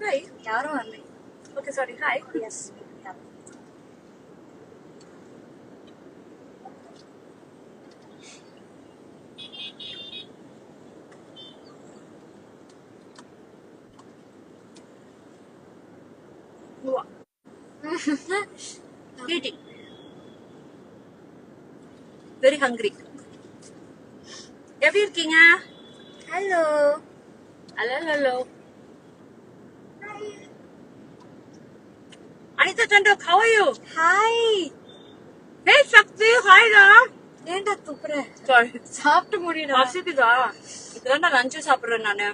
Hi. யாரும் வரல. Okay, sorry. Hi. Yes. Yeah. Eating. Very hungry. எப்படி இருக்கீங்க? Hello. Hello. Anita Chandok, how are you? Hi. Hey, Shakti, hi da. ஏன்டா துப்புற? Sorry. சாப்பிட்டு முடிடா. பசிக்குதா? இப்பதான் நான் லஞ்ச் சாப்பிடுறேன் நானு.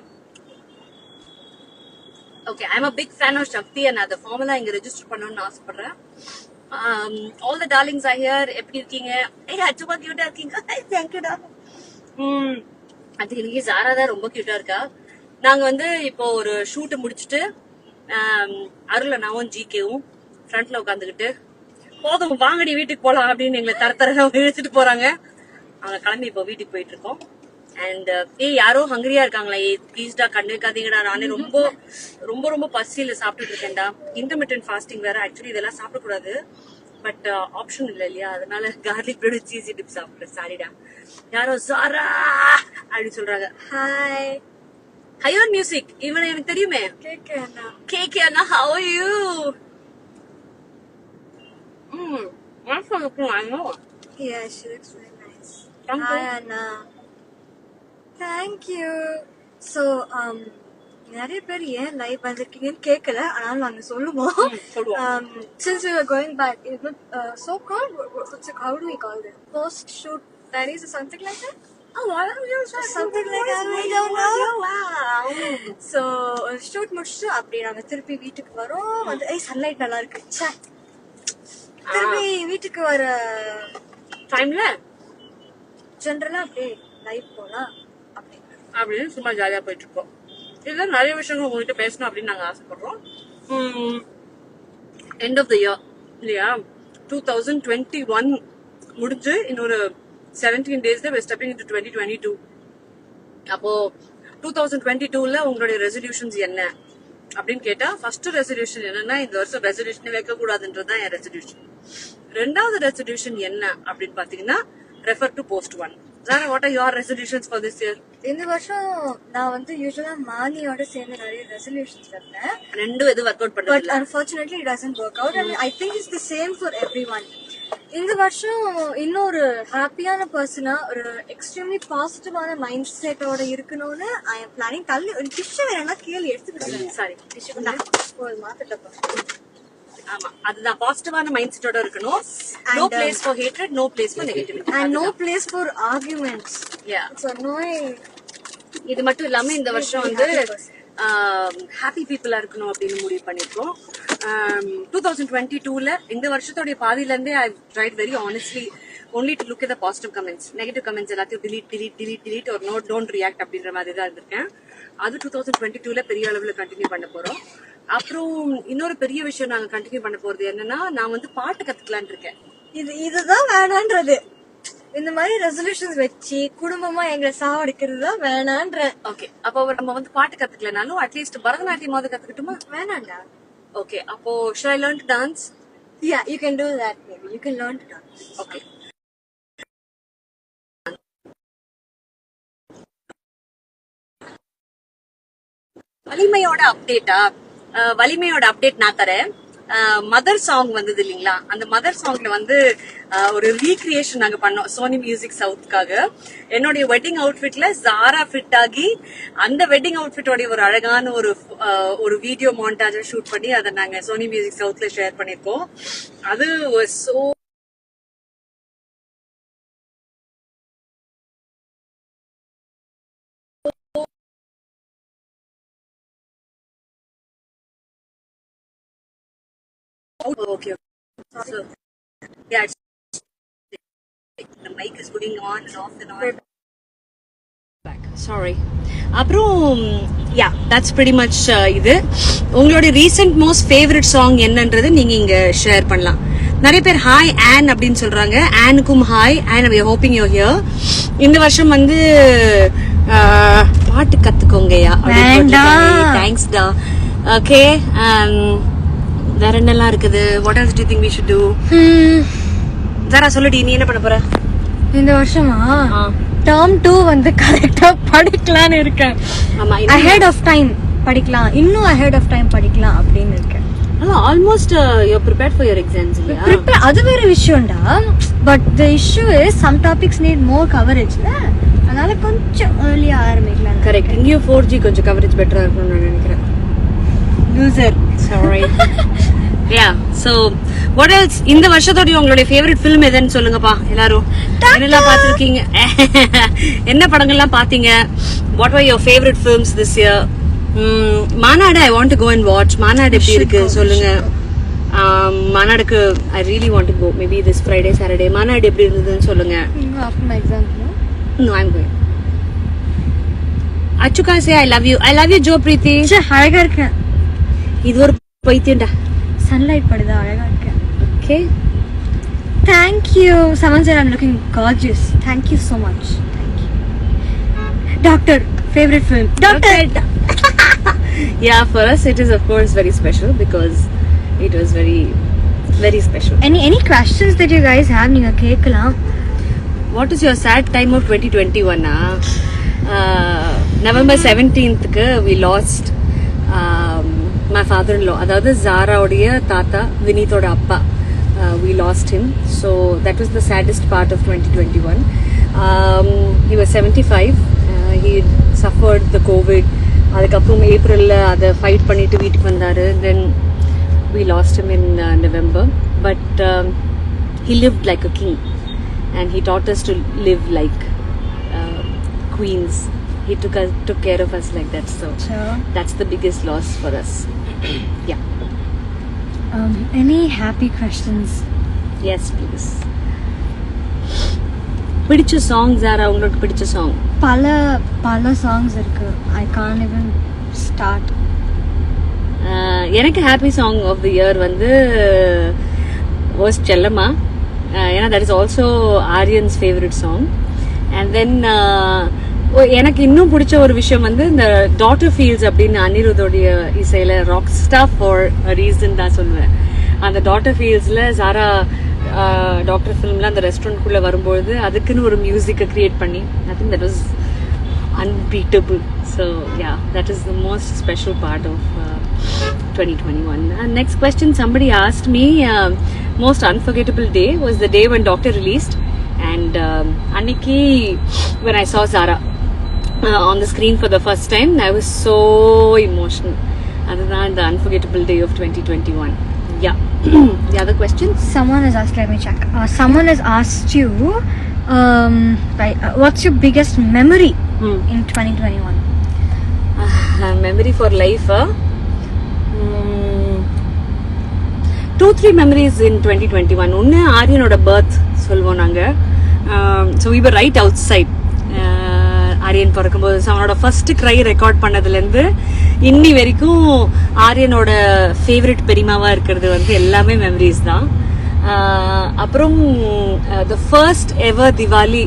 Okay, I'm a big fan of Shakti and அந்த ஃபார்முலா இங்க ரெஜிஸ்டர் பண்ணணும்னு ஆசைப்படுறேன். All the darlings are here. எப்படி இருக்கீங்க? ஏய் அச்சுமா கியூட்டா இருக்கீங்க. Thank you டா. அது இன்னைக்கு சாரா தான் ரொம்ப கியூட்டா இருக்கா. நாங்க வந்து இப்போ ஒரு ஷூட் முடிச்சிட்டு அருள நாவும் ஜிகேவும் ஃப்ரண்ட்ல உட்காந்துக்கிட்டு போதும் வாங்கடி வீட்டுக்கு போலாம் அப்படின்னு எங்களை தர இழுத்துட்டு போறாங்க. அவங்க கிளம்பி இப்போ வீட்டுக்கு போயிட்டு இருக்கோம். அண்ட் யாரோ ஹங்கரியா இருக்காங்களா? ப்ளீஸ்டா கண்ணு வைக்காதீங்கடா. நானே ரொம்ப ரொம்ப ரொம்ப பசியில சாப்பிட்டுட்டு இருக்கேன்டா. இன்டர்மிட்டன்ட் ஃபாஸ்டிங் வேற. ஆக்சுவலி இதெல்லாம் சாப்பிடக்கூடாது, பட் ஆப்ஷன் இல்ல இல்லையா, அதனால கார்லிக் பிரெட் சீசி டிப் சாப்பிடுறேன். சாரிடா. யாரோ சாரா அப்படின்னு சொல்றாங்க. ஹாய். ஹையோன் மியூசிக், இவனை எனக்கு தெரியுமே. கேக்கே அண்ணா, how are you? Nice one, I know. Yeah, she looks very nice. Thank Hi, you. Anna. Thank you. So, நிறைய பேர் ஏன் லைவ் வந்திருக்கீங்கன்னு கேட்கல, ஆனாலும் நாங்க சொல்லுவோம். Since we were going back, it was so called, how do we call it? Post shoot diaries or something like that? Oh, I don't know. Something like that, we don't know. Wow. So, shoot முடிச்சுட்டு அப்படியே நாங்க திருப்பி வீட்டுக்கு வரோம். வந்து sunlight நல்லா இருக்கு. ச்சே, திருப்பி வீட்டுக்கு வர டைம்ல ஜெனரலா அப்படியே லைவ் போலாம் அப்படின்னு சும்மா ஜாலியா போயிட்டு இருக்கோம். இதுல நிறைய விஷயங்கள் உங்ககிட்ட பேசணும் அப்படின்னு நாங்க ஆசைப்படுறோம். எண்ட் ஆஃப் த இயர் இல்லையா, 2021 முடிஞ்சு இன்னொரு 17 டேஸ்ல we're stepping into 2022. அப்போ 2022ல உங்களுடைய ரெசல்யூஷன்ஸ் என்ன அப்படின்னு கேட்டா, ஃபர்ஸ்ட் ரெசல்யூஷன் என்னன்னா, இந்த வருஷம் ரெசல்யூஷன் வைக்க கூடாதுன்றதுதான் என் ரெசல்யூஷன். ரெண்டாவது ரெசல்யூஷன் என்ன அப்படின்னு பாத்தீங்கன்னா, refer to post 1. Zara, what are your resolutions for this year? இந்த வருஷம் நான் வந்து யூசுவலா மானியோட சேர்ந்து நிறைய ரெசல்யூஷன்ஸ் வைப்பேன். ரெண்டும் எது ஒர்க் அவுட் பண்ணல. But unfortunately it doesn't work out and I think it's the same for everyone. இந்த வருஷம் இன்னொரு ஹாப்பியான பர்சனா, ஒரு எக்ஸ்ட்ரீம்லி பாசிட்டிவான மைண்ட் செட்டோட இருக்கணும்னு I am planning. தள்ளி ஒரு டிஷ் வேணா கேள்வி எடுத்துக்கிட்டேன். சாரி, டிஷ் ஒரு மாத்திட்டப்பா. ஆமா, அதுதான் பாசிட்டிவான மைண்ட் செட்டோட இருக்கணும். No place for hatred, no place for negativity, and no place for arguments. Yeah, so annoying. இது மட்டும் இல்லாம இந்த வருஷம் வந்து ஹாப்பி பீப்புளா இருக்கணும் அப்படின்னு முடிவு பண்ணிருக்கோம். 2022ல இந்த வருஷத்தோட பாதியில இருந்தே I tried very honestly only to look at the positive comments. Negative comments எல்லாத்தையும் delete or no don't react அப்படின்ற மாதிரி தான் இருந்திருக்கேன். அது 2022ல பெரிய அளவுல கண்டினியூ பண்ண போறோம். அப்புறம் இன்னொரு பெரிய விஷயம் நாங்க கண்டினியூ பண்ண போறது என்னன்னா, நான் வந்து பாட்டு கத்துக்கலான் இருக்கேன். இதுதான் வேணான்றது. இந்த மாதிரி ரெசல்யூஷன்ஸ் வச்சு குடும்பமா எங்களை சாவடிக்கிறது தான் வேணான்ற. ஓகே, அப்போ நம்ம வந்து பாட்டு கத்துக்கலனாலும் அட்லீஸ்ட் பரதநாட்டியமாவது கத்துக்கிட்டுமா? வேணாண்டா. ஓகே, அப்போ should I learn to dance? Yeah, you can do that maybe. You can learn to dance. Okay. வலிமையோட அப்டேட் நான் தரேன். மதர் சாங் வந்தது இல்லீங்களா, அந்த மதர் சாங்ல வந்து ஒரு ரீக்ரியேஷன் நாங்க பண்ணோம் சோனி மியூசிக் சவுத்காக. என்னுடைய வெட்டிங் அவுட்ஃபிட்ல ஜாரா ஃபிட் ஆகி அந்த வெட்டிங் அவுட்ஃபிட்டோட ஒரு அழகான ஒரு வீடியோ மான்டாஜ் ஷூட் பண்ணி அதை நாங்க சோனி மியூசிக் சவுத்ல ஷேர் பண்ணிருக்கோம். அது so okay. So yeah, the mic is going on and off and on. Back. Sorry. அப்புறம் yeah, that's pretty much இது. உங்களுடைய recent most favorite song என்னன்றது நீங்க இங்க ஷேர் பண்ணலாம். நிறைய பேர் ஹாய் ஆன் அப்படின்னு சொல்றாங்க. ஆனுக்கும் hi. Ann, we are hoping you're here. இந்த வருஷம் வந்து பாட்டு கத்துக்கோங்கயா. தேங்க்ஸ் டா. ஓகே, வேற என்னெல்லாம் இருக்குது? What else do you think we should do? Zara சொல்லுடி, நீ என்ன பண்ண போற இந்த வருஷமா? டேர்ம் 2 வந்து கரெக்டா படிக்கலாம்னு இருக்கேன். ஆமா, ahead of time படிக்கலாம், இன்னும் ahead of time படிக்கலாம் அப்படின்னு இருக்கேன். Almost you are prepared for your exams இல்லையா? prepare அது வேற விஷயம்டா. But the issue is some topics need more coverage. அதனால கொஞ்சம் early ஆரம்பிக்கலாம். கரெக்ட். இங்கேயும் 4G கொஞ்சம் கவரேஜ் பெட்டரா இருக்கும்னு நான் நினைக்கிறேன். Loser. Sorry. Yeah, so what else? இந்த வருஷத்தோட உங்களுடைய ஃபேவரட் ஃபிலிம் எதுன்னு சொல்லுங்கப்பா எல்லாரும். என்னெல்லாம் பார்த்திருக்கீங்க? என்ன படங்கள்லாம் பாத்தீங்க? What were your favorite films this year? மாநாடு I want to go and watch. மாநாடு எப்படி இருக்கு சொல்லுங்க. மாநாடுக்கு I really want to go. Maybe this Friday, Saturday. மாநாடு எப்படி இருந்ததுன்னு சொல்லுங்க. After my exam. No, I'm going. Achuka say I love you. I love you, Joe Preeti. அழகா இருக்கேன். இது ஒரு பைத்தியம்டா. சன்லைட் படுதா, அழகா இருக்கேன். Okay. Thank you. Someone said I'm looking gorgeous. Thank you so much. Thank you. Doctor, favorite film? Doctor. Yeah, for us it is of course very special because it was very, very special. Any questions that you guys have? நீங்க கேட்கலாம். What is your sad time of 2021? November 17th we lost my father-in-law. அதாவது ஜாராவுடைய தாத்தா, வினீத்தோட அப்பா. We lost him. So that was the saddest part of 2021. He was 75. He suffered the COVID. அதுக்கப்புறம் ஏப்ரல்ல அதை fight பண்ணிட்டு வீட்டுக்கு வந்தாரு. Then we lost him in November. But he lived like a king. And he taught us to live like queens. He took care of us like that. So that's the biggest loss for us. Yeah. Any happy questions? Yes, please. பிடிச்ச song ஜாரா, உங்களுக்கு பிடிச்ச song? பல songs இருக்கு. I can't even start. எனக்கு happy song of the year வந்து was Chellamma. ஏன்னா that is also Aryan's favourite song. And then எனக்கு இன்னும் பிடிச்ச ஒரு விஷயம் வந்து இந்த டாட்டர் ஃபீல்ஸ் அப்படின்னு அனிருத்தோடைய இசையில ராக் ஸ்டார் ஃபார் ரீசன் தான் சொல்லுவேன். அந்த டாட்டர் ஃபீல்ஸ்ல ஜாரா டாக்டர் ஃபிலிம்ல அந்த ரெஸ்டாரண்ட்குள்ள வரும்போது அதுக்குன்னு ஒரு மியூசிக்கை கிரியேட் பண்ணி I think that was unbeatable. So yeah, that is the most special part of 2021. Next question, somebody asked me most unforgettable day was the day when Doctor released, and Aniki, when I saw Zara on the screen for the first time, I was so emotional. Other than the unforgettable day of 2021. Yeah. The other question? Someone has asked, let me check. Someone has asked you, what's your biggest memory in 2021? Memory for life. 2-3 memories in 2021. ஒன்னு ஆரியனோட birth சொல்லுவோம் நாங்க. So we were right outside. Aryan பிறக்கும்போது அவனோட first cry record பண்ணதுலேருந்து இன்னி வரைக்கும் ஆரியனோட favourite பெரியமாவா இருக்கிறது வந்து எல்லாமே மெமரிஸ் தான். அப்புறம் த ஃபர்ஸ்ட் எவர் திவாலி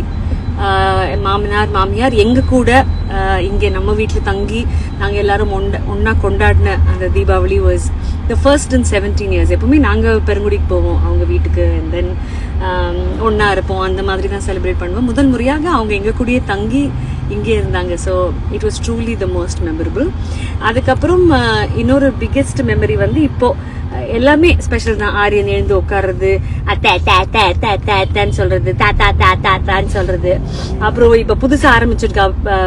மாமனார் மாமியார் எங்க கூட இங்கே நம்ம வீட்டில் தங்கி நாங்கள் எல்லாரும் ஒன்னா கொண்டாடின அந்த Deepavali was the first in 17 years. எப்பவுமே நாங்கள் பெருங்குடிக்கு போவோம் அவங்க வீட்டுக்கு, அண்ட் தென் ஒன்னா இருப்போம், அந்த மாதிரி தான் செலிப்ரேட் பண்ணுவோம். முதல் முறையாக அவங்க எங்க கூடயே தங்கி இங்கே இருந்தாங்க. So it was truly the most memorable. அதுக்கப்புறம் இன்னொரு பிக்கெஸ்ட் மெமரி வந்து இப்போ எல்லாமே ஸ்பெஷல் தான். ஆரியன் எழுந்து உட்கார்றது, சொல்றது, தான்னு சொல்றது. அப்புறம் இப்ப புதுசா ஆரம்பிச்சிருக்கா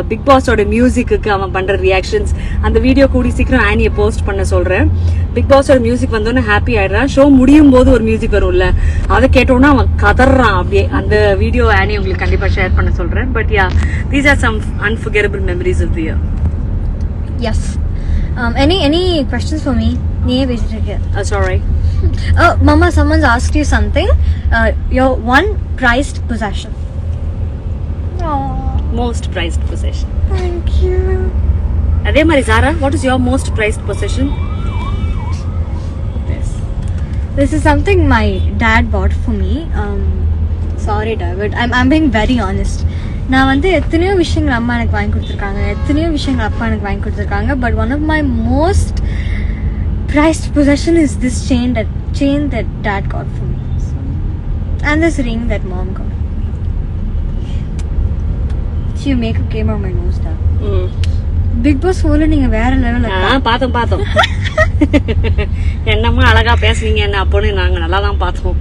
பிக் பாஸோட மியூசிக்கு அவன் பண்ற ரியாக்ஷன்ஸ். அந்த வீடியோ கூடி சீக்கிரம் ஆனியை போஸ்ட் பண்ண சொல்றேன். பிக் பாஸோட மியூசிக் வந்தோன்னு ஹாப்பி ஆயிடுறான். ஷோ முடியும் போது ஒரு மியூசிக் வரும்ல, அதை கேட்டோன்னா அவன் கதறான் அப்படியே. அந்த வீடியோ ஆனி உங்களுக்கு கண்டிப்பா ஷேர் பண்ண சொல்றேன். But yeah, these are some unforgettable memories of the year. Yes. Any questions for me? Nee பேசிட்டு இருக்கேன். That's all right. Mama, someone's asked you something. Your one prized possession. Most prized possession. Thank you. அதே மாதிரி Zara, what is your most prized possession? This is something my dad bought for me. Sorry dad, but I'm being very honest. நான் வந்து எத்தனையோ விஷயங்கள் அம்மா எனக்கு வாங்கி கொடுத்துருக்காங்க, எத்தனையோ விஷயங்கள் அப்பா எனக்கு வாங்கி கொடுத்துருக்காங்க. But one of my most prized possession is this chain that dad got for me. So, and this ring that mom got. You makeup came on my nose, dad. Big Boss போல நீங்க வேற லெவல்ல பார்த்தோம் என்னம்மா அழகா பேசுவீங்க என்ன அப்போன்னு நாங்க நல்லா தான் பார்த்தோம்.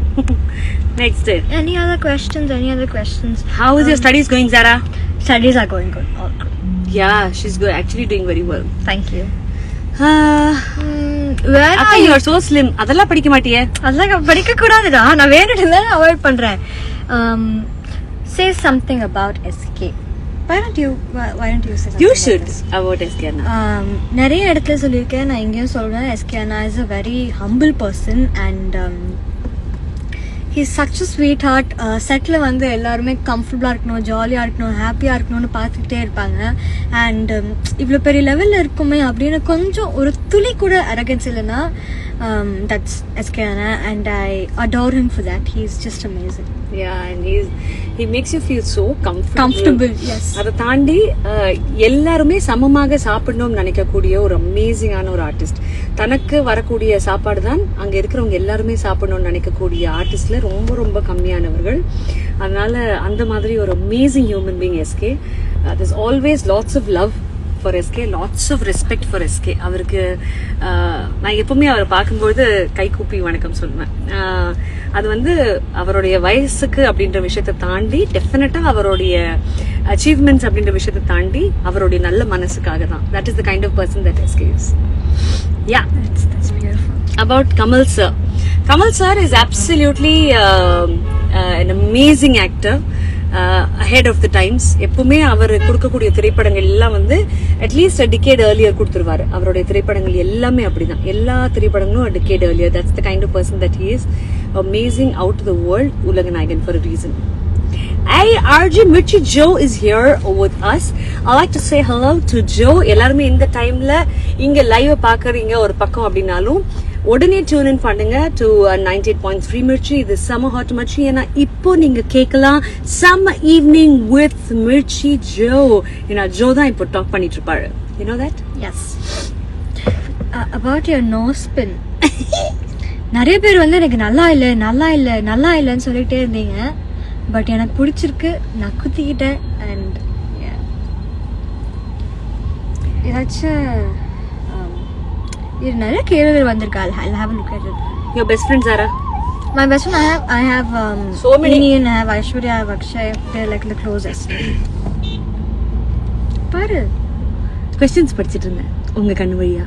Next. Any other questions? How is your studies going, Zara? Studies are going good. All good. Yeah, she's good. Actually doing very well. Thank you. Where are you? Are so slim. அதெல்லாம் படிக்க மாட்டியே? அதெல்லாம் படிக்க கூடாதுடா. நான் வேணும்னு avoid பண்றேன். Say something about SK. Why don't you say something? You should about SK Anna. நிறைய இடத்துல சொல்லியிருக்கேன், நான் எங்கேயும் சொல்றேன். SK Anna is a very humble person and he's such a sweetheart. செட்ல வந்து எல்லாருமே கம்ஃபர்டபுளா இருக்கணும், ஜாலியா இருக்கணும், ஹாப்பியா இருக்கணும்னு பார்த்துக்கிட்டே இருப்பாங்க. அண்ட் இவ்வளோ பெரிய லெவல்ல இருக்குமே அப்படின்னு கொஞ்சம் ஒரு துளி கூட அரகன்ஸ் இல்லைன்னா that's SK Anna and I adore him for that. He's just amazing. Yeah, and he makes you feel so comfortable. Yes. அதை தாண்டி எல்லாருமே சமமாக சாப்பிடணும்னு நினைக்கக்கூடிய ஒரு அமேசிங்கான ஒரு ஆர்டிஸ்ட். தனக்கு வரக்கூடிய சாப்பாடு தான் அங்க இருக்கிறவங்க எல்லாருமே சாப்பிடணும்னு நினைக்கக்கூடிய ஆர்டிஸ்ட்ல ரொம்ப ரொம்ப கம்மியானவர்கள். அதனால அந்த மாதிரி ஒரு amazing human being SK. There's always lots of love for SK, lots of respect for SK. அவருக்கு நான் எப்பவுமே அவரை பார்க்கும்போது கை கூப்பி வணக்கம் சொல்லுவேன். அது வந்து அவருடைய வயசுக்கு அப்படின்ற விஷயத்தை தாண்டி டெஃபினட்டா அவருடைய அச்சீவ்மெண்ட்ஸ் அப்படின்ற விஷயத்தை தாண்டி அவருடைய நல்ல மனசுக்காக தான். That is the kind of person that SK is. Yeah, that's beautiful. About Kamal sir. Kamal sir is absolutely an amazing actor. Ahead of the times. எப்பவுமே அவர் கொடுக்கக்கூடிய திரைப்படங்கள் எல்லாம் வந்து அட்லீஸ்ட் டிகேட் ஏர்லியர் கொடுத்துருவாரு. அவருடைய திரைப்படங்கள் எல்லாமே அப்படிதான். எல்லா திரைப்படங்களும் decade earlier. That's the kind of person that he is. Amazing, out of the world, உலக நாயகன் for a reason. Hey, RJ Mirchi Joe is here with us. I like to say hello to Joe. எல்லாருமே இந்த டைம்ல இங்க live பாக்குறீங்க ஒரு பக்கம் அப்படின்னாலும் உடனே டியூன் இன் பண்ணுங்க டு 98.3 மிர்ச்சி. இது சம்ம ஹாட் மிர்ச்சி. ஏன்னா இப்போ நீங்க கேட்கலாம் சம்ம ஈவினிங் வித் மிர்ச்சி ஜோ. ஏன்னா ஜோ தான் இப்போ டாக் பண்ணிட்டு இருப்பாரு. You know that? Yes. About your nose pin. நிறைய பேர் வந்து எனக்கு நல்லா இல்லைன்னு சொல்லிட்டே இருந்தீங்க. பட் எனக்கு பிடிச்சிருக்கு, நான் குத்திக்கிட்டேன். அண்ட் ஏதாச்சும் இது நிறைய கேள்விகள் வந்திருக்கா. I'll have a look at it. Your best friends Zara? My best friend, I have so many. Indian, I have Aishwarya, I have Akshay. They're like the closest. பாரு questions படிச்சிட்டு இருந்தேன் உங்க கண்ணு வழியா.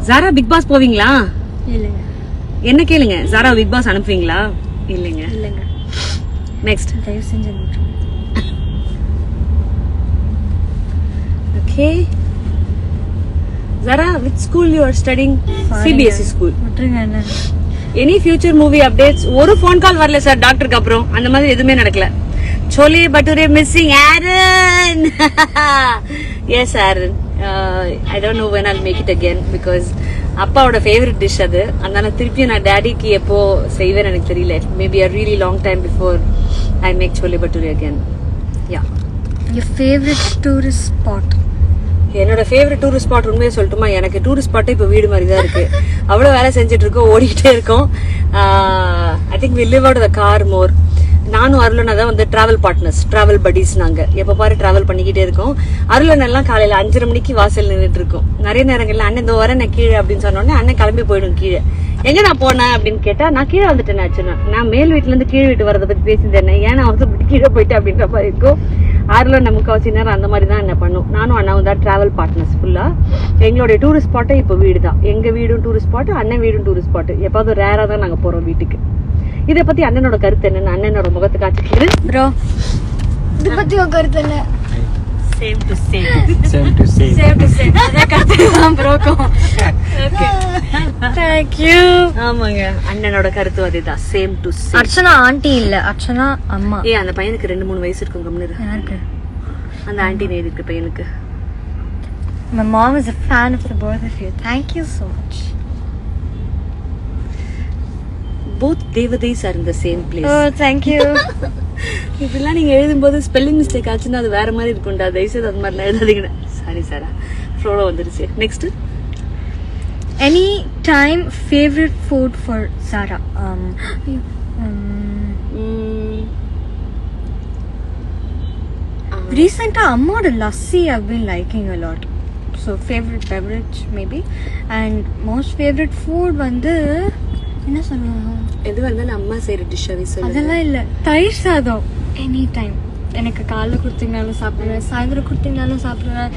Zara பிக் பாஸ் போவீங்களா? இல்லங்க. என்ன கேளுங்க, Zara பிக் பாஸ் அனுப்புவீங்களா? இல்லங்க. நெக்ஸ்ட். தயவு செஞ்சு அனுப்புங்க. Okay. Zara, which school you are studying? CBSE school. Any future movie updates? ஒரு phone call வரல சார் டாக்டருக்கு அப்புறம். அந்த மாதிரி எதுவுமே நடக்கல. Chole bhature missing Aaron. Yes Aaron. I don't know when I'll make it again because அப்பாவோட ஃபேவரட் டிஷ் அது. அதனால திருப்பி நான் டாடிக்கு எப்போ செய்வேன்னு எனக்கு தெரியல. Maybe a really long time before I make chole bhature again. Yeah. Your favorite tourist spot? என்னோட ஃபேவரட் டூரிஸ்ட் ஸ்பாட் உண்மையை சொல்லட்டுமா, எனக்கு டூரிஸ்ட் ஸ்பாட்டே இப்போ வீடு மாதிரி தான் இருக்கு. அவ்வளோ வேலை செஞ்சுட்டு இருக்கோம், ஓடிக்கிட்டே இருக்கோம். I think we live out the car more. நானும் அருளனா தான் வந்து டிராவல் பார்ட்னர்ஸ், டிராவல் படீஸ். நாங்க எப்ப பாரு டிராவல் பண்ணிக்கிட்டே இருக்கோம். அருளன் எல்லாம் காலையில 5:30 மணிக்கு வாசல் நின்றுட்டு இருக்கோம். நிறைய நேரங்கள்ல அண்ணன் இந்த வரேன் நான் கீழே அப்படின்னு சொன்னோடனே அண்ணன் கிளம்பி போயிடும் கீழே. எங்க நான் போனேன் அப்படின்னு கேட்டா நான் கீழே வந்துட்டேன் ஆச்சுன்னா, நான் மேல் வீட்டுல இருந்து கீழ் வீட்டு வரதை பத்தி பேசியிருந்தேன். ஏன் நான் வந்து கீழே போயிட்டேன் அப்படின்ற மாதிரி இருக்கும். ஆறுல முக்கால்வாசி நேரம் அந்த மாதிரி தான் என்ன பண்ணும். நானும் அண்ணாவும் தான் டிராவல் பார்ட்னர்ஸ் ஃபுல்லா. எங்களுடைய டூரிஸ்ட் ஸ்பாட்டே இப்போ வீடு தான். எங்க வீடும் டூரிஸ்ட் ஸ்பாட், அண்ணன் வீடும் டூரிஸ்ட் ஸ்பாட். எப்பாவது ரேரா தான் நாங்க போறோம் வீட்டுக்கு. இதை பத்தி அண்ணனோட கருத்து என்னன்னு அண்ணனோட முகத்தை காட்சிக்கிறது. ப்ரோ இதை பத்தி உங்க கருத்து என்ன? சேம் டு சேம் அத கருத்து தான் ப்ரோக்கும். Okay thank you. ஆமாங்க, அண்ணனோட கருத்து அதுதான், same to same. Archana aunty இல்ல, அர்ச்சனா அம்மா. அந்த பையனுக்கு 2-3 வயசு இருக்கும். கம்னரு யாருக்கு? அந்த ஆண்டி நேருக்கு பையனுக்கு. My mom is a fan of the both of you. Thank you so much. Both Devadis are in the same place. Oh, thank you. இதெல்லாம் நீங்க எழுதும்போது ஸ்பெல்லிங் மிஸ்டேக் ஆச்சுன்னா அது வேற மாதிரி இருக்கும்டா. தயவுசெய்து அது மாதிரிலாம் எழுதாதீங்க. சாரி சாரா, ஃப்ளோல வந்துருச்சு. Next any time favourite food for Sara? ரீசெண்டா அம்மாவோட lassi I've been liking a lot. So favorite beverage maybe, and most favorite food வந்து என்ன சொல்லுவாங்க? எதுவா இருந்தாலும் அம்மா செய்யற டிஷ்ஷாவே சொல்லுங்க. அதெல்லாம் இல்ல, தயிர் சாதம் எனி டைம். எனக்கு காலைல கொடுத்தீங்கனாலும் சாப்பிடுவேன், சாயந்தரம் கொடுத்தீங்கனாலும் சாப்பிடுவேன்,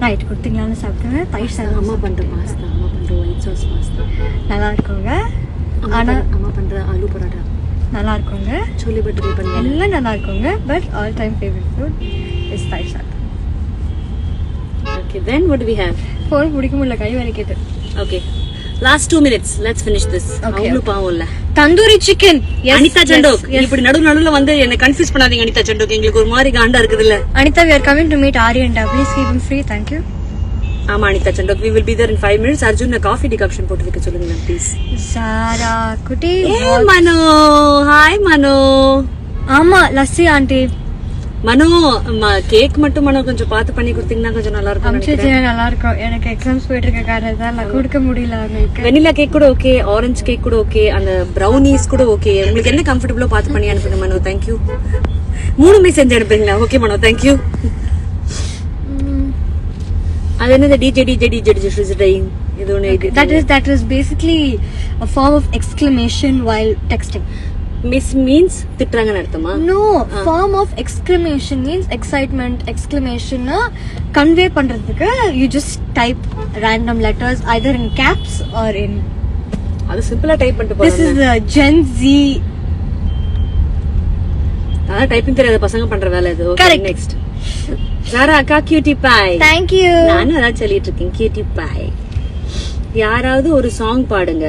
நைட் கொடுத்தீங்கனாலும் சாப்பிடுவேன். தயிர் சாதம் அம்மா பண்ற பாஸ்தா, அம்மா பண்ற ஒயிட் சாஸ் பாஸ்தா நல்லா இருக்குங்க. ஆனா அம்மா பண்ற ஆலு பரோட்டா நல்லா இருக்குங்க. சோலே பட்டூரி பண்ணி எல்லாம் நல்லா இருக்குங்க. But all time favourite food is தயிர் சாதம். Okay, then what do we have? Phone பிடிக்க முடியல, கை வலிக்குது. Okay, last 2 minutes, let's finish this. அவங்களும் பாவம் இல்ல. தந்தூரி சிக்கன். அனிதா சண்டோக், இப்படி நடுவுல வந்து என்ன கன்ஃபியூஸ் பண்ணாதீங்க அனிதா சண்டோக், எங்களுக்கு ஒரு மாதிரி காண்டா இருக்குது இல்ல. Anita, we are coming to meet Aryanda. Please keep him free. Thank you. ஆமா அனிதா சண்டோக், we will be there in 5 minutes. Arjun coffee decoction போட்டு வைக்க சொல்லுங்க ப்ளீஸ். சாரா குட்டி. ஏ மனோ, ஹாய் மனோ. ஆமா லஸ்ஸி ஆண்டி. மனோ கேக் மட்டும் மனோ கொஞ்சம் பார்த்து பண்ணி கொடுத்தீங்கன்னா கொஞ்சம் நல்லா இருக்கும் நினைக்கிறேன். நல்லா இருக்கும். எனக்கு எக்ஸாம்ஸ் போயிட்டு இருக்க காரணத்தால நான் கொடுக்க முடியல உங்களுக்கு. வெனிலா கேக் கூட ஓகே, ஆரஞ்சு கேக் கூட ஓகே, அந்த ப்ரௌனிஸ் கூட ஓகே. உங்களுக்கு என்ன கம்ஃபர்டபுளோ பார்த்து பண்ணி அனுப்புங்க மனோ. Thank you. 3மே செஞ்சு அனுப்புறீங்களா? Okay Mano, thank you. அது என்னது டிஜே இது ஒன்று. That is basically a form of exclamation while texting. Miss means திட்டுறாங்கன்னு அர்த்தமா? No, form of exclamation means excitement. Exclamation convey பண்றதுக்கு you just type random letters either in caps or in. அது சிம்பிளா type பண்ணிட்டு போறாங்க. This is a Gen Z. அதான் typing தெரியாத பசங்க பண்ற வேலை இது. Okay next. சாரா அக்கா கியூட்டி பை. Thank you. நானும் அதான் சொல்லிட்டு இருக்கேன் கியூட்டி பை. யாராவது ஒரு சாங் பாடுங்க.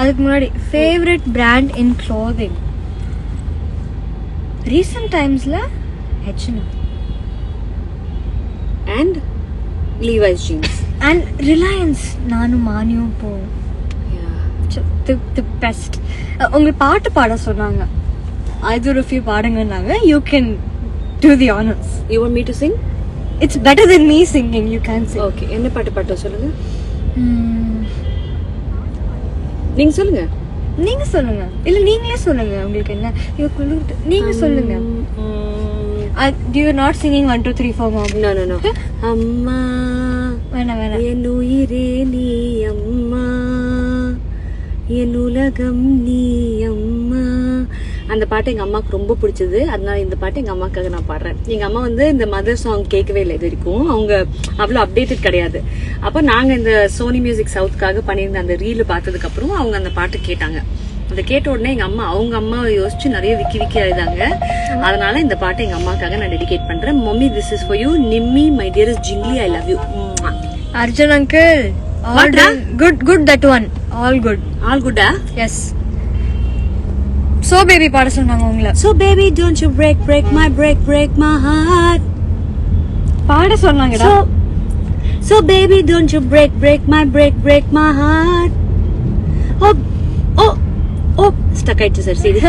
அதுக்கு முன்னாடி favourite brand in clothing recent டைம்ஸ்ல H&M and Levi's jeans and Reliance. நானும் மானியும் போ. the best. உங்களுக்கு பாட்டு பாட சொன்னாங்க, either of you பாடுங்கன்னாங்க. You can do the honors. You want me to sing? It's better than me singing. You can sing. Okay, என்ன பாட்டு பாட்ட சொல்லுங்க. நீங்க சொல்லுங்க. நீங்க சொல்லுங்க. இல்ல நீங்களே சொல்லுங்க. உங்களுக்கு என்ன நீங்க சொல்லுங்க. You are not singing 1 2 3 4 mom. No. அம்மா வேணா என் உயிரே நீ அம்மா, என் உலகம் நீ அம்மா. அந்த பாட்டு எங்க அம்மாவுக்கு ரொம்ப பிடிச்சது. அதனால இந்த பாட்டு எங்க அம்மாக்காக நான் பாடுறேன். எங்க அம்மா வந்து இந்த மதர் சாங் கேட்கவே இல்லை இது வரைக்கும். அவங்க அவ்வளவு அப்டேட்டட் கிடையாது. அப்ப நாங்க இந்த சோனி மியூசிக் சவுத்காக பண்ணியிருந்த அந்த ரீல் பார்த்ததுக்கு அப்புறம் அவங்க அந்த பாட்டு கேட்டாங்க. அதை கேட்ட உடனே எங்க அம்மா அவங்க அம்மாவை யோசிச்சு நிறைய விக்கி ஆயிதாங்க. அதனால இந்த பாட்டு எங்க அம்மாக்காக நான் டெடிகேட் பண்றேன். Mummy this is for you. Nimmi my dearest ஜிங்லி, I love you. Arjun uncle all good that one all good yes. So baby பாட சொன்னாங்க உங்களை. So baby don't you break my heart பாட சொன்னாங்கடா. So baby don't you break my heart. Oh stuck ஆயிடுச்சு sir. சரி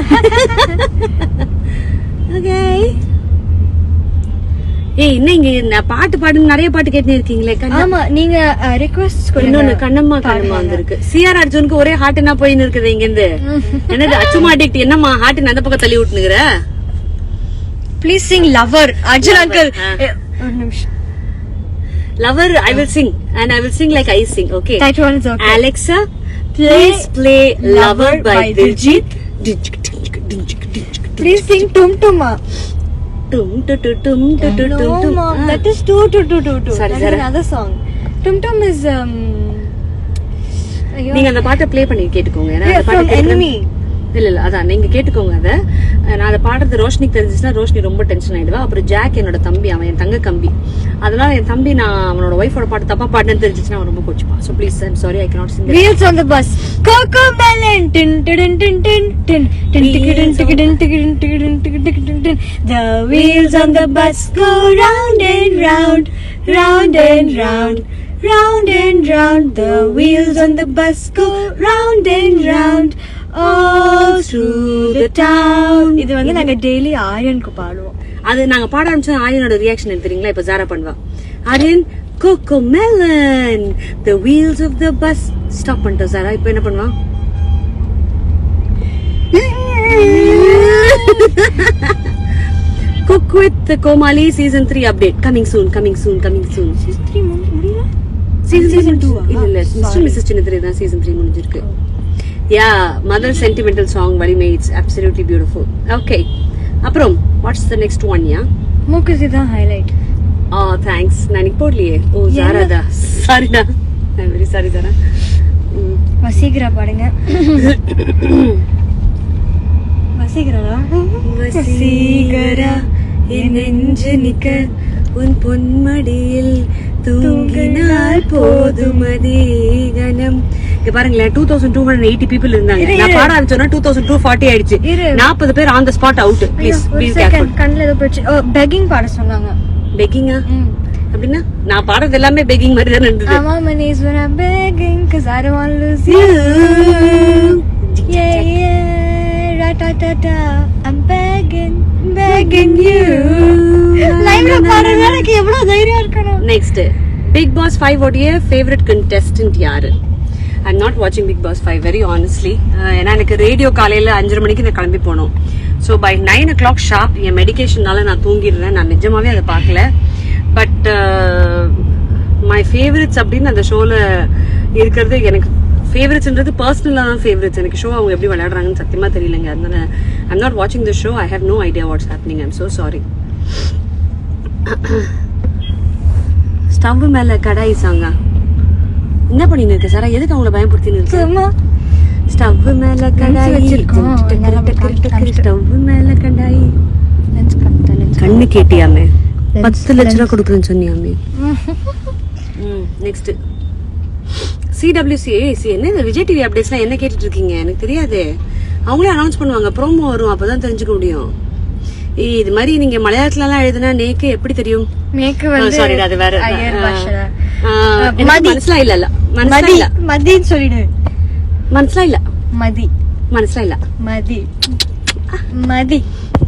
okay. ஏய் இன்னைக்கு பாட்டு பாடுங்க, நிறைய பாட்டு கேட்டுனே இருக்கீங்களே. ஆமா நீங்க ரிக்வெஸ்ட் கொடுங்க. இன்னொன்னு கண்ணம்மா வந்திருக்கு. சிஆர் அர்ஜுனுக்கு ஒரே ஹார்ட்னா போயின்னு இருக்குது இங்க இருந்து. என்னது அச்சுமா அடிக்ட், என்னம்மா ஹார்ட் அந்த பக்கம் தள்ளி விட்டுனுக்குற? Please sing lover. Arjun uncle ஒரு நிமிஷம். Lover I will sing and I will sing like I sing. Okay, that one is okay. Alexa please play Lover by Diljit. Please sing Tum Tuma. Tum tum tum tum tum tum. No mom, that is tu. That is another song. Tum Tum is நீங்க அந்த பாட்டை play பண்ணி கேட்டுக்கோங்க. நான் அந்த பாட்டு enemy. இல்ல அதான் நீங்க கேட்டுக்கோங்க. அத நான் அதை பாடுறது ரோஷினிக்கு தெரிஞ்சிச்சுன்னா ரோஷினி ரொம்ப டென்ஷன் ஆயிடுவா. அப்புறம் ஜாக் என்னோட தம்பி, அவன் என் தங்க கம்பி. அதனால என் தம்பி நான் அவனோட ஒய்ஃபோட பாட்டு தப்பா பாடுன்னு தெரிஞ்சிச்சுன்னா அவன் ரொம்ப கோச்சுப்பான். So please I'm sorry I cannot sing that. Wheels on the bus. Coco Melon. Tin tin tin tin tin tin tin. The wheels on the bus go round and round, round and round, round and round. The wheels on the bus go round and round, all through the town. இது வந்து நாங்க daily ஆரியனுக்கு பாடுவோம். அது நாங்க பாட ஆரம்பிச்சா ஆரியனோட reaction தெரியுங்களா? இப்ப ஜாரா பண்ணுவா. Aryan Cocomelon, the wheels of the bus. Stop பண்ணிட்டோம் சாரா. இப்போ என்ன பண்ணுவான்? Cook with the Komali season 3 update coming soon. Season 3 முடியல. Season 2 இல்ல Mr. Mrs. Chinnathiri தான் season 3 முடிஞ்சிருக்கு. Yeah, mother sentimental song Valime, it's absolutely beautiful. Okay. அப்புறம் what's the next one? Yeah, மூக்குத்தி தான் ஹைலைட். Oh, thanks. நான் போடலையே. ஓ ஜாராதா. சாரிடா. I'm very sorry ஜாரா. Vaseegara பாடுங்க. வசீகரா என் நெஞ்சு நிக்க உன் பொன்மடியில் தூங்கினால் போதுமதே கணம். இங்க பாருங்களேன் 2280 people இருந்தாங்க. நான் பாட ஆரம்பிச்சோன்னா 2240 ஆயிடுச்சு. 40 பேர் on the spot out. Please careful. கண்ணுல ஏதோ போச்சு. பெக்கிங் பாட சொன்னாங்க. பெக்கிங்கா? அப்படின்னா நான் பாடுறது எல்லாமே பெக்கிங் மாதிரி தான் இருந்தது. I'm on my knees when I'm begging cause I don't want to lose you. Yeah. Ra-ta-ta-ta. I'm begging you. லைவ்ல பாடுறது எனக்கு எவ்வளவு தைரியம் இருக்கணும். Next, Big Boss 5 உடைய favorite contestant யாரு? I'm not watching Big Boss 5 very honestly. ஏன்னா எனக்கு ரேடியோ காலையில 5:30 மணிக்கு நான் கிளம்பி போனோம். ஸோ பை 9 o'clock ஷார்ப் என் மெடிக்கேஷனால நான் தூங்கிடுறேன். நான் நிஜமாவே அதை பார்க்கல. பட் மை ஃபேவரட்ஸ் அப்படின்னு அந்த ஷோல இருக்கிறது எனக்கு ஃபேவரட்ஸ்ன்றது பர்சனலாக தான் ஃபேவரட்ஸ். எனக்கு ஷோ அவங்க எப்படி விளையாடுறாங்கன்னு சத்தியமா தெரியலங்க. அதனால ஐம் நாட் வாட்சிங் the show. I have no idea what's happening. I'm so sorry. Stove மேல கடாய் சாங்கா என்ன பண்ணின்னு இருக்க சாரா? எதுக்கு அவங்கள பயன்படுத்தின்னு இருக்கு? ஸ்டவ் மேல கடாய் ஸ்டவ் மேல கடாய் கண்ணு கேட்டியாமே 10 லட்சம் ரூபா கொடுக்குறேன்னு சொன்னியாமே. Next CWCA. என்ன இந்த விஜய் டிவி அப்டேட்ஸ்லாம் என்ன கேட்டுட்டு இருக்கீங்க? எனக்கு தெரியாது. அவங்களே அனௌன்ஸ் பண்ணுவாங்க. ப்ரோமோ வரும், அப்பதான் தெரிஞ்சுக்க முடியும். இது மாதிரி நீங்க மலையாளத்துல எல்லாம் எழுதுனா நேக்கு எப்படி தெரியும்? நேக்கு வந்து சாரி அது வேற மதி மனசுல இல்ல மதின்னு சொல்லிடு. மனசுல இல்ல மதி.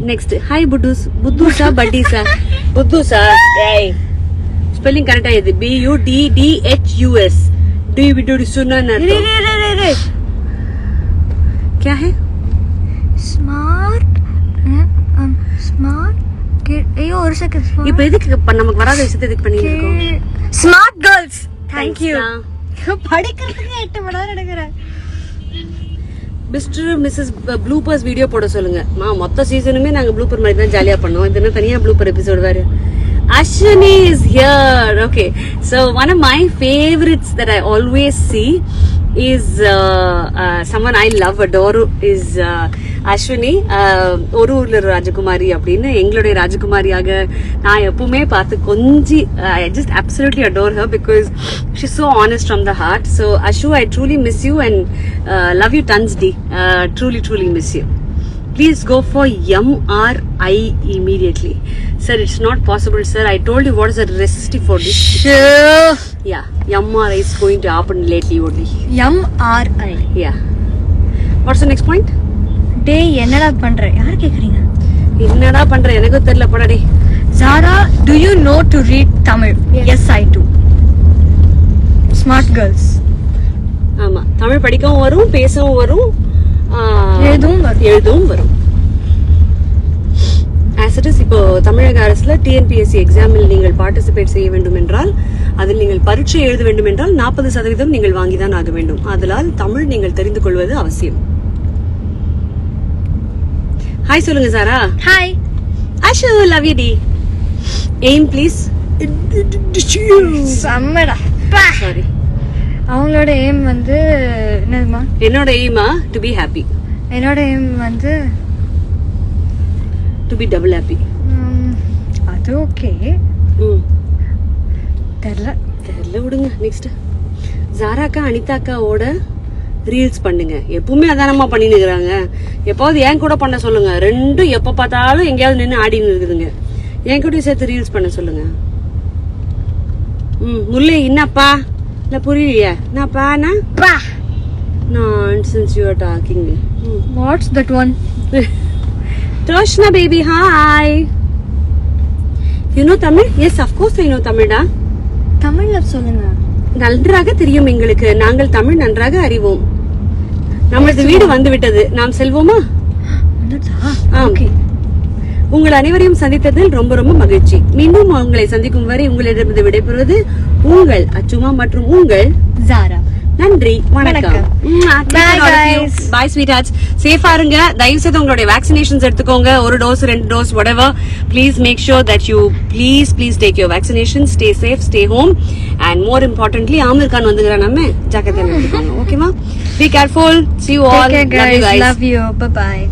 Next hi புத்தூசா பட்டீசா புத்தூசா. ஏய் ஸ்பெல்லிங் கரெக்டா இது BUDDHUS. डी सुना ना तो रे क्या है? स्मार्ट ஐயோ ஒரு செகண்ட். இப்போ எதுக்கு நமக்கு வராத விஷயத்தை எதுக்கு பண்ணிட்டு இருக்கோம்? Smart girls. Thank you. படிக்கிறதுக்கு 8 மணி நேரம் எடுக்கறேன். மிஸ்டர் மிஸ்ஸஸ் ப்ளூப்பர்ஸ் வீடியோ போட சொல்லுங்க. மொத்த சீசனுமே நாங்க ப்ளூப்பர் மாதிரி தான் ஜாலியா பண்ணோம். இது என்ன தனியா ப்ளூப்பர் எபிசோட் வேற. Ashwini is here. Okay, so one of my favorites that I always see is someone I love, adore is Ashwini. ஒரு ஊர்ல ராஜகுமாரி அப்படின்னு எங்களுடைய ராஜகுமாரியாக நான் எப்பவுமே பார்த்து கொஞ்சி I just absolutely adore her because she's so honest from the heart. So Ashu, I truly miss you and love you tons D. Truly miss you. Please go for MRI immediately. Sir, it's not possible, sir. I told you what is the recipe for this. Sure. Yeah, MRI is going to happen lately only. MRI. Yeah. What's the next point? டேய் என்னடா பண்ற? யார் கேக்குறீங்க? என்னடா பண்ற? எனக்கு தெரியல போடா டேய். Zara, do you know to read Tamil? Yes, I do. Smart girls. ஆமா, தமிழ் படிக்கவும் வரும், பேசவும் வரும், எழுதவும் வரும். As it is, இப்போ தமிழக அரசுல TNPSC எக்ஸாமில் நீங்கள் பார்ட்டிசிபேட் செய்ய வேண்டும் என்றால், அதில் நீங்கள் பரீட்சை எழுத வேண்டும் என்றால் 40% நீங்கள் வாங்கிதான் ஆக வேண்டும். அதனால் தமிழ் நீங்கள் தெரிந்து கொள்வது அவசியம். ஹாய் சொல்லுங்க Sara. Hi Ashu, love you டி. Aim please. சம்மடா. சாரி. அவங்களோட எய்ம் வந்து என்னதுமா? என்னோட எய்மா டு பி ஹாப்பி. என்னோட எய்ம் வந்து டு பி டபுள் ஹாப்பி. அது ஓகே. தெரியல விடுங்க. நெக்ஸ்ட் ஜாராக்கா அனிதாக்காவோட ரீல்ஸ் பண்ணுங்க. எப்பவுமே அதானமா பண்ணிட்டு இருக்கிறாங்க. எப்பாவது என் கூட பண்ண சொல்லுங்க. ரெண்டும் எப்ப பார்த்தாலும் எங்கேயாவது நின்று ஆடின்னு இருக்குதுங்க. என் கூட சேர்த்து ரீல்ஸ் பண்ண சொல்லுங்க. முல்லை என்னப்பா இல்ல புரியலையா? என்னப்பானா பா nonsense you are talking. What's that one? Troshna baby, hi. You know Tamil? Yes, of course I know Tamil da. தமிழ்ல சொல்லுங்க. நன்றாக தெரியும் எங்களுக்கு. நாங்கள் தமிழ் நன்றாக அறிவோம். நமது வீடு வந்து விட்டது. நாம் செல்வோமா? ஓகே. உங்கள் அனைவரையும் சந்தித்ததில் ரொம்ப ரொம்ப மகிழ்ச்சி. மீண்டும் உங்களை சந்திக்கும் வரை உங்களிடமிருந்து விடைபெறுவது உங்கள் அச்சுமா மற்றும் உங்கள் ஜாரா. நன்றி, வணக்கம். பாய் ஸ்வீட் ஹார்ட்ஸ். சேஃபா இருங்க. தயவு செய்து உங்களுடைய வேக்சினேஷன்ஸ் எடுத்துக்கோங்க. ஒரு dose 2 dose whatever. Please make sure that you please take your vaccinations. Stay safe, stay home, and more importantly Aamir Khan வந்துங்கற நம்ம ஜாக்கிரதையா இருந்துக்கோங்க. ஓகேமா? Be careful. See you all. Take care, guys. Love you. Bye bye.